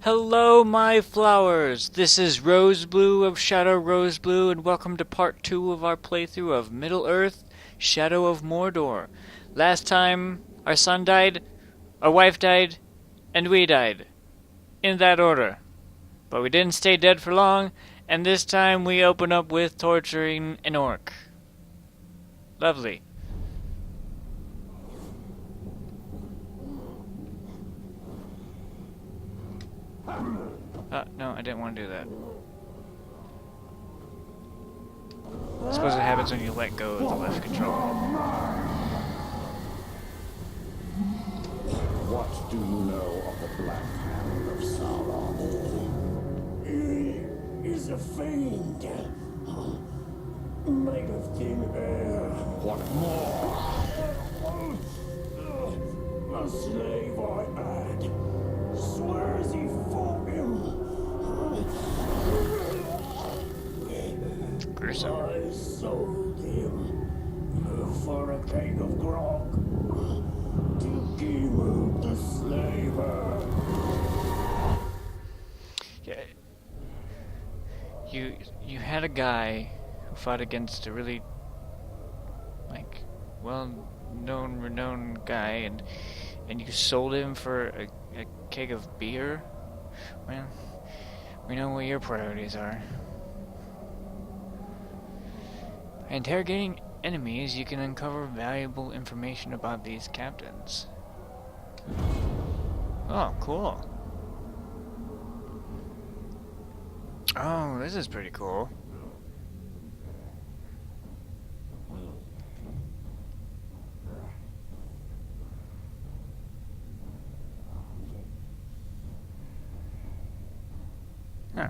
Hello, my flowers! This is Rose Blue of Shadow Rose Blue, and welcome to part 2 of our playthrough of Middle-earth: Shadow of Mordor. Last time, our son died, our wife died, and we died. In that order. But we didn't stay dead for long, and this time we open up with torturing an orc. Lovely. No, I didn't want to do that. I suppose it happens when you let go of the left control. What do you know of the Black Hand of Sauron? He is a fiend, made of thin air. What more? A slave I had swears he fought him. Gruesome. I sold him for a keg of grog to Gimu the slaver. Yeah. You had a guy who fought against a really well-known, renowned guy, and you sold him for a keg of beer? Well, we know what your priorities are. By interrogating enemies, you can uncover valuable information about these captains. Oh, cool. Oh, this is pretty cool. Huh.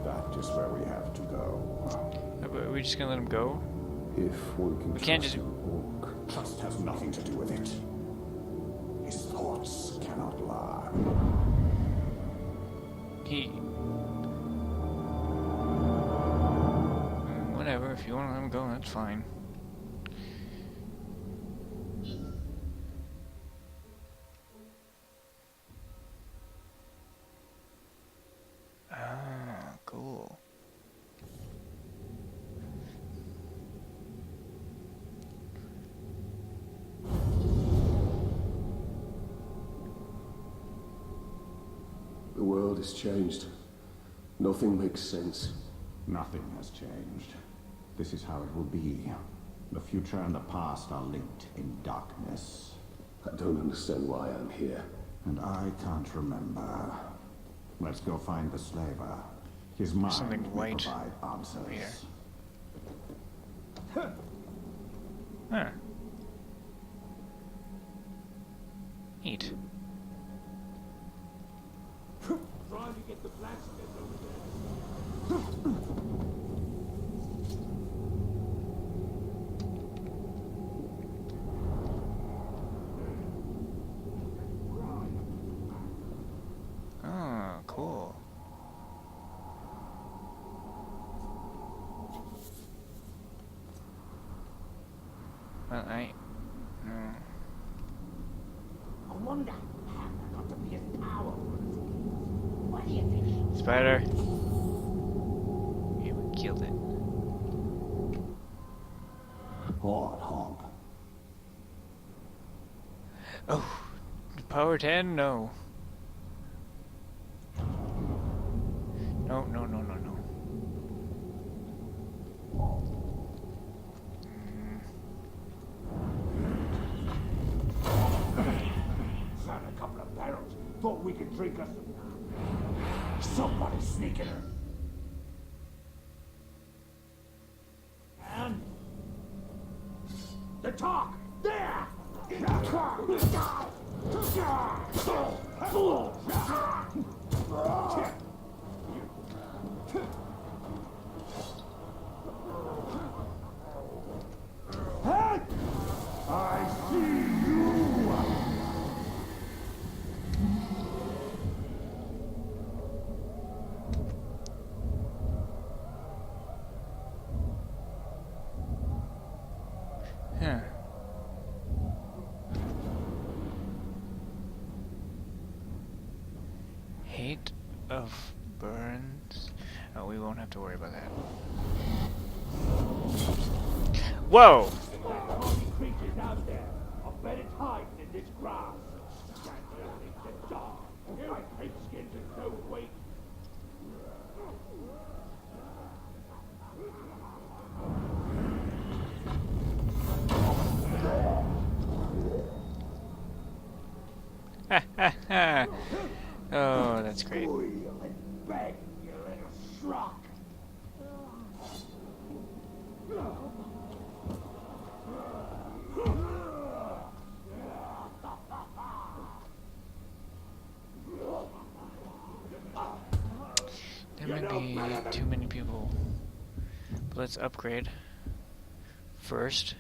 That is where we have to go. Are we just gonna let him go? If one can We can't trust just- an orc. Trust has nothing to do with it. His thoughts cannot lie. Whatever, if you want to let him go, that's fine. Ah, cool. The world has changed. Nothing makes sense. Nothing has changed. This is how it will be. The future and the past are linked in darkness. I don't understand why I'm here. And I can't remember. Let's go find the slaver. His mind something will white provide answers. here. Huh. Neat. Trying to get the blacksmith over there. Oh, cool. Well, no. I wonder how I got to be as powerful. What do you think? Spider. Yeah, we killed it. Hard honk. Oh, power 10? No. No, no, no, no, no. Found a couple of barrels. Thought we could drink us some. Somebody's sneaking her. And the talk there. I see you. 8 of burns. Oh, we won't have to worry about that. Whoa! Creatures out there. I bet it's hiding in this grass. Can't help it, the dog. My pig skins are so weak. Oh, that's great. Squeal and beg, you little schrock. There might be too many people. But let's upgrade first.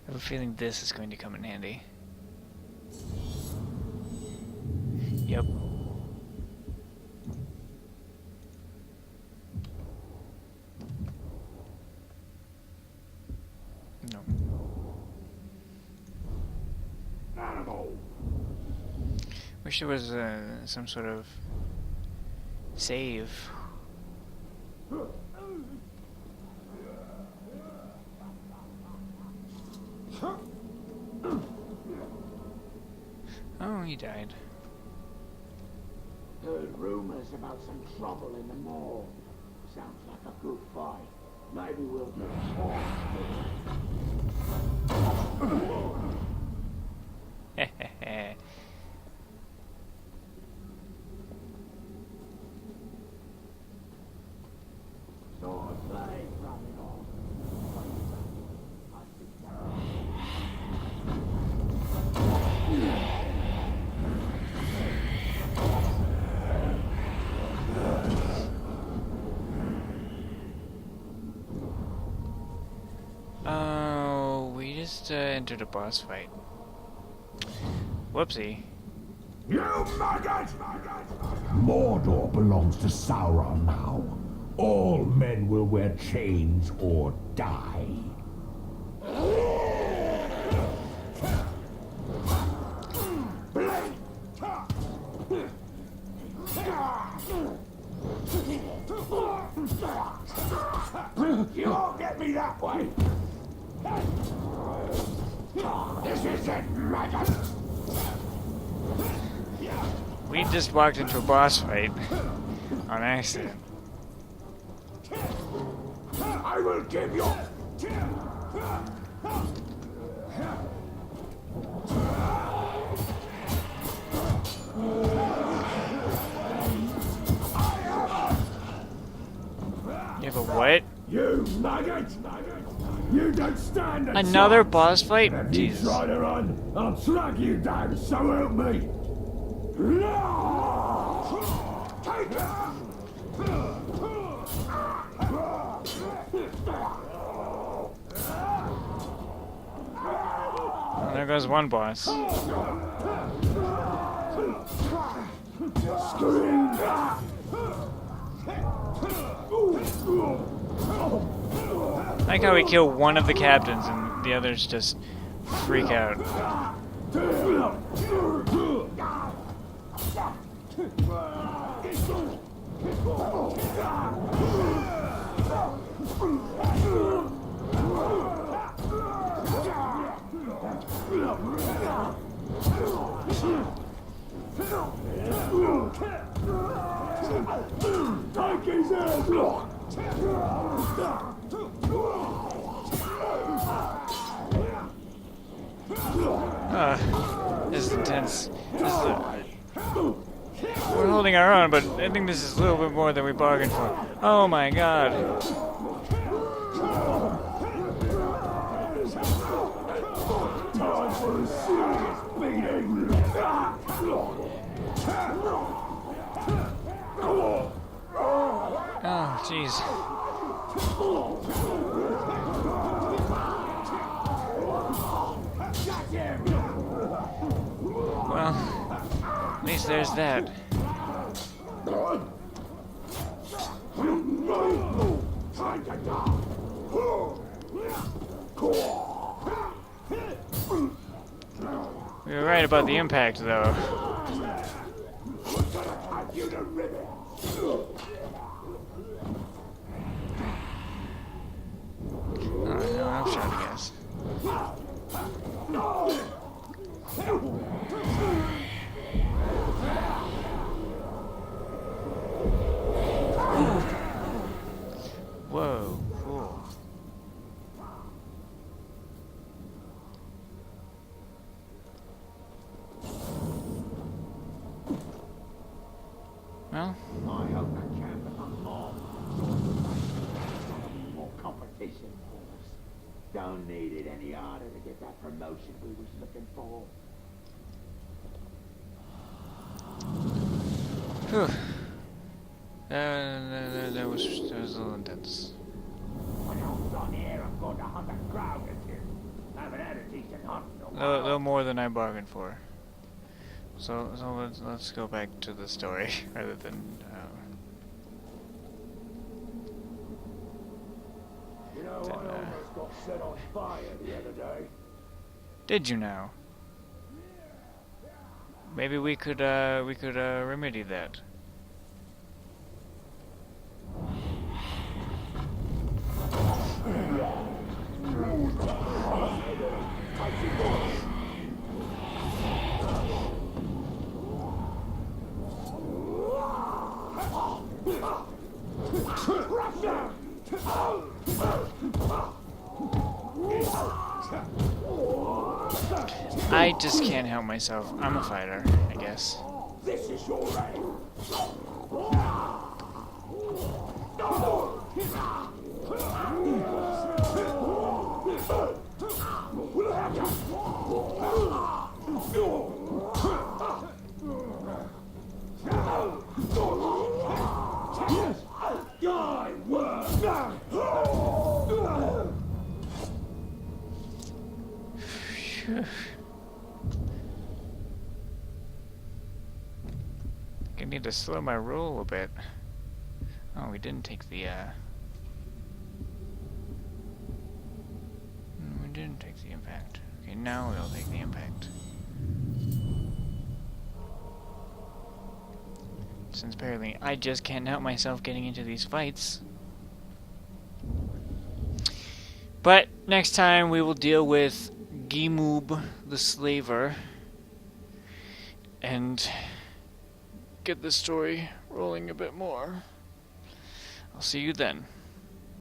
I have a feeling this is going to come in handy. Yep. No. Animal. Wish there was some sort of save. Oh, he died. Heard rumors about some trouble in the mall. Sounds like a good fight. Maybe we'll get caught. Sword blade running off. Oh, we just entered a boss fight. Whoopsie. You maggot! Mordor belongs to Sauron now. All men will wear chains or die. You won't get me that way! This is it, maggot! We just walked into a boss fight on accident. I will give you... You have a what? You maggot! You don't stand a Another chance. boss fight? If you Jesus. try to run, I'll track you down, so help me! Take it! Well, there goes one boss. I like how we kill one of the captains and the others just freak out. Take his head! This is intense. We're holding our own, but I think this is a little bit more than we bargained for. Oh my god. Time for a serious beating! Oh, jeez. Well, at least there's that. Time to die. We were right about the impact, though. Have you to ribbon? Oh, no, I'm trying to guess. Whoa, cool. Well, I hope that can become more. More competition for us. Don't need it any harder to get that promotion we was looking for. whew. That was a little intense. When I was on here, I'm going to hunt a crowd or two. Haven't had a decent hunt in a A while. little more than I bargained for. So let's go back to the story rather than. You know, I almost got set on fire the other day. Did you now? Maybe we could remedy that. I just can't help myself. I'm a fighter, I guess. This is your aim. I need to slow my roll a bit. Oh, we didn't take the, we didn't take the impact. Okay, now we'll take the impact. Since apparently I just can't help myself getting into these fights. But next time we will deal with Gimoob the Slaver and get the story rolling a bit more. I'll see you then.